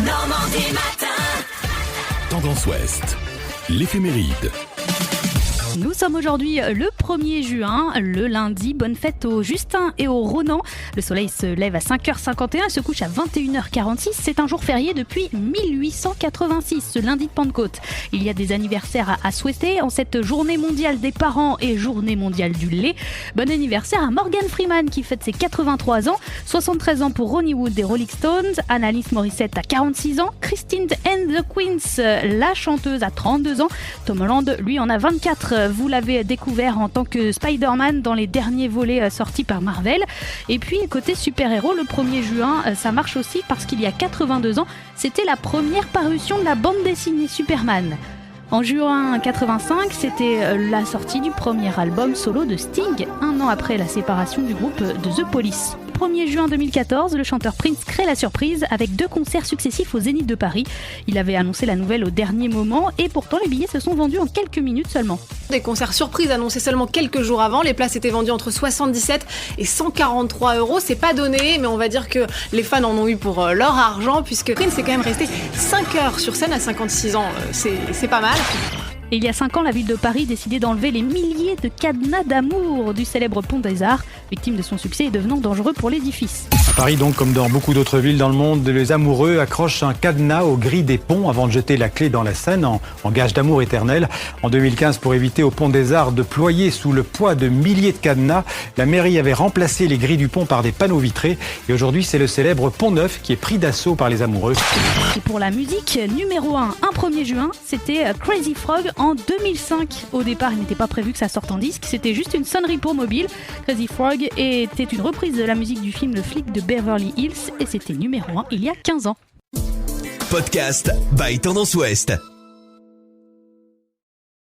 Normandie matin. Tendance Ouest, l'éphéméride. Nous sommes aujourd'hui le 1er juin, le lundi. Bonne fête aux Justin et aux Ronan. Le soleil se lève à 5h51 et se couche à 21h46. C'est un jour férié depuis 1886, ce lundi de Pentecôte. Il y a des anniversaires à souhaiter en cette journée mondiale des parents et journée mondiale du lait. Bon anniversaire à Morgan Freeman qui fête ses 83 ans, 73 ans pour Ronnie Wood des Rolling Stones, Annalise Morissette à 46 ans, Christine and the Queens, la chanteuse à 32 ans, Tom Holland lui en a 24. Vous l'avez découvert en tant que Spider-Man dans les derniers volets sortis par Marvel. Et puis, côté super-héros, le 1er juin, ça marche aussi parce qu'il y a 82 ans, c'était la première parution de la bande dessinée Superman. En juin 85, c'était la sortie du premier album solo de Sting, un an après la séparation du groupe de The Police. Le 1er juin 2014, le chanteur Prince crée la surprise avec 2 concerts successifs au Zénith de Paris. Il avait annoncé la nouvelle au dernier moment et pourtant les billets se sont vendus en quelques minutes seulement. Des concerts surprises annoncés seulement quelques jours avant. Les places étaient vendues entre 77 et 143 €. C'est pas donné, mais on va dire que les fans en ont eu pour leur argent puisque Prince est quand même resté 5 heures sur scène à 56 ans. C'est pas mal. Et il y a 5 ans, la ville de Paris décidait d'enlever les milliers de cadenas d'amour du célèbre pont des Arts, victime de son succès et devenant dangereux pour l'édifice. À Paris, donc, comme dans beaucoup d'autres villes dans le monde, les amoureux accrochent un cadenas aux grilles des ponts avant de jeter la clé dans la Seine en gage d'amour éternel. En 2015, pour éviter au pont des Arts de ployer sous le poids de milliers de cadenas, la mairie avait remplacé les grilles du pont par des panneaux vitrés. Et aujourd'hui, c'est le célèbre Pont Neuf qui est pris d'assaut par les amoureux. Et pour la musique, numéro 1, 1er juin, c'était Crazy Frog en 2005. Au départ, il n'était pas prévu que ça sorte en disque, c'était juste une sonnerie pour mobile. Crazy Frog était une reprise de la musique du film Le flic de Beverly Hills et c'était numéro 1 il y a 15 ans. Podcast by Tendance Ouest.